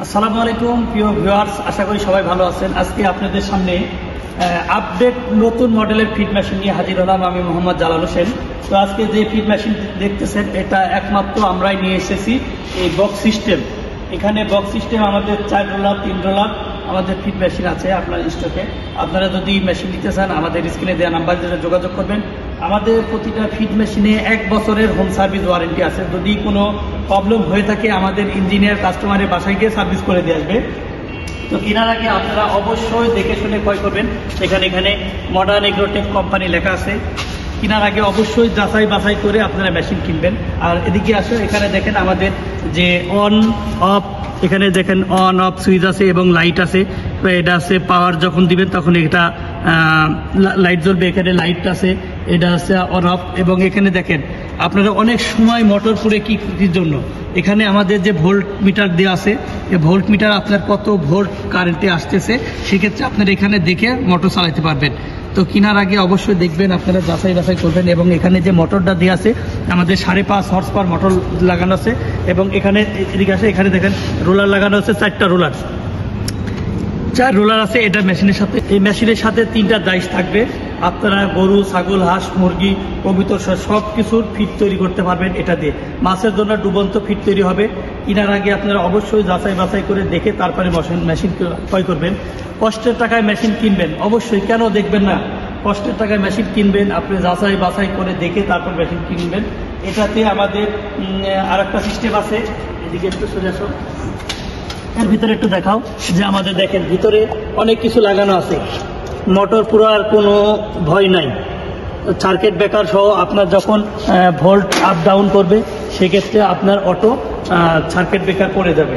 আসসালামু আলাইকুম প্রিয় ভিউয়ার্স, আশা করি সবাই ভালো আছেন। আজকে আপনাদের সামনে আপডেট নতুন মডেলের ফিড মেশিন নিয়ে হাজির হলাম। আমি মোহাম্মদ জালাল হোসেন। তো আজকে যে ফিড মেশিন দেখতেছেন এটা একমাত্র আমরাই নিয়ে এসেছি, এই বক্স সিস্টেম। এখানে বক্স সিস্টেম আমাদের 4 রোলার 3 রোলার আমাদের ফিড মেশিন আছে আপনার স্টকে। আপনারা যদি মেশিন নিতে চান আমাদের স্ক্রিনে দেওয়া নাম্বার দিয়ে যোগাযোগ করবেন। আমাদের প্রতিটা ফিড মেশিনে 1 বছরের হোম সার্ভিস ওয়ারেন্টি আছে। যদি কোনো প্রবলেম হয়ে থাকে আমাদের ইঞ্জিনিয়ার কাস্টমারের বাসায় গিয়ে সার্ভিস করে দিয়ে আসবে। তো কেনার আগে আপনারা অবশ্যই দেখে শুনে ক্রয় করবেন। এখানে মডার্ন এগ্রোটেক কোম্পানি লেখা আছে। কেনার আগে অবশ্যই যাচাই বাছাই করে আপনারা মেশিন কিনবেন। আর এদিকে আসুন, এখানে দেখেন আমাদের যে অন অফ, এখানে দেখেন অন অফ সুইচ আছে এবং লাইট আছে। তো এটা আছে পাওয়ার যখন দিবেন তখন এটা লাইট জ্বলবে। এখানে লাইট আছে, এটা আছে অন অফ। এবং এখানে দেখেন আপনারা অনেক সময় মোটর পুরে কির জন্য এখানে আমাদের যে ভোল্ট মিটার দেওয়া আছে, এই ভোল্ট মিটার আপনার কত ভোল্ট কারেন্টে আসতেছে সেক্ষেত্রে আপনারা এখানে দেখে মোটর চালাতে পারবেন। তো কেনার আগে অবশ্যই দেখবেন, আপনারা যাচাই বাছাই করবেন। এবং এখানে যে মোটরটা দেওয়া আছে আমাদের 5.5 হর্স পাওয়ার মোটর লাগানো আছে। এবং এখানে এদিকে আছে, এখানে দেখেন রোলার লাগানো আছে, 4টা রোলার, 4 রোলার আছে। এটা মেশিনের সাথে, এই মেশিনের সাথে 3টা ডাইস থাকবে। আপনারা গরু, ছাগল, হাঁস, মুরগি, কবুতর সব কিছুর ফিড তৈরি করতে পারবেন এটা দিয়ে। মাছের জন্য ডুবন্ত ফিড তৈরি হবে। কেনার আগে আপনারা অবশ্যই যাচাই বাছাই করে দেখে তারপরে মেশিন ক্রয় করবেন। কষ্টের টাকায় মেশিন কিনবেন অবশ্যই, কেন দেখবেন না? কষ্টের টাকায় মেশিন কিনবেন, আপনি যাচাই বাছাই করে দেখে তারপর মেশিন কিনবেন। এটাতে আমাদের আরেকটা সিস্টেম আছে। এদিকে একটু সোজা আসো, এর ভিতরে একটু দেখাও যে আমাদের দেখেন ভিতরে অনেক কিছু লাগানো আছে। মোটর পুরার কোনো ভয় নাই। সার্কিট ব্রেকার সহ আপনার যখন ভোল্ট আপ ডাউন করবে সেক্ষেত্রে আপনার অটো সার্কিট ব্রেকার পড়ে যাবে।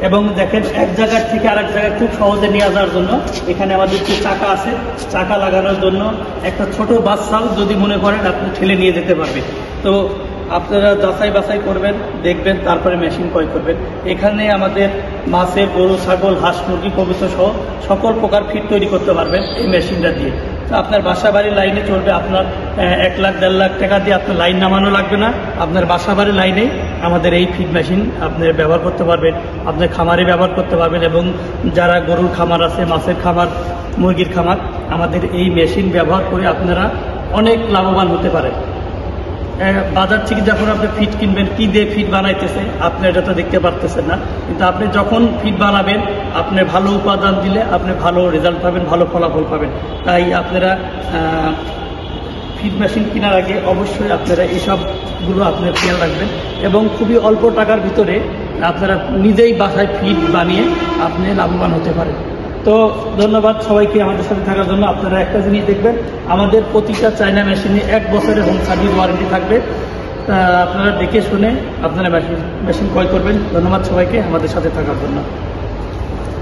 এবং দেখেন এক জায়গার থেকে আরেক জায়গায় খুব সহজে নিয়ে যাওয়ার জন্য এখানে আমাদের যে চাকা আছে, চাকা লাগানোর জন্য একটা ছোট বাচ্চাও যদি মনে করেন আপনি ঠেলে নিয়ে যেতে পারবেন। তো আপনারা যাচাই বাছাই করবেন, দেখবেন, তারপরে মেশিন ক্রয় করবেন। এখানে আমাদের মাছের, গরু, ছাগল, হাঁস, মুরগি, কবুতর সহ সকল প্রকার ফিড তৈরি করতে পারবেন এই মেশিনটা দিয়ে। তো আপনার বাসা বাড়ির লাইনে চলবে। আপনার 1 লাখ 1.5 লাখ টাকা দিয়ে আপনার লাইন নামানো লাগবে না। আপনার বাসা বাড়ির লাইনেই আমাদের এই ফিড মেশিন আপনি ব্যবহার করতে পারবেন। আপনার খামারে ব্যবহার করতে পারবেন। এবং যারা গরুর খামার আছে, মাছের খামার, মুরগির খামার, আমাদের এই মেশিন ব্যবহার করে আপনারা অনেক লাভবান হতে পারেন। বাজার থেকে যখন আপনি ফিড কিনবেন, কি দিয়ে ফিড বানাইতেছে আপনি এটা তো দেখতে পারতেছেন না, কিন্তু আপনি যখন ফিড বানাবেন আপনি ভালো উপাদান দিলে আপনি ভালো রেজাল্ট পাবেন, ভালো ফলাফল পাবেন। তাই আপনারা ফিড মেশিন কেনার আগে অবশ্যই আপনারা এইসবগুলো আপনারা খেয়াল রাখবেন। এবং খুবই অল্প টাকার ভিতরে আপনারা নিজেই বাসায় ফিড বানিয়ে আপনি লাভবান হতে পারেন। তো ধন্যবাদ সবাইকে আমাদের সাথে থাকার জন্য। আপনারা একটা জিনিস দেখবেন, আমাদের প্রতিটা চায়না মেশিনে 1 বছরের হোম সার্ভিস ওয়ারেন্টি থাকবে। আপনারা দেখে শুনে আপনারা মেশিন ক্রয় করবেন। ধন্যবাদ সবাইকে আমাদের সাথে থাকার জন্য।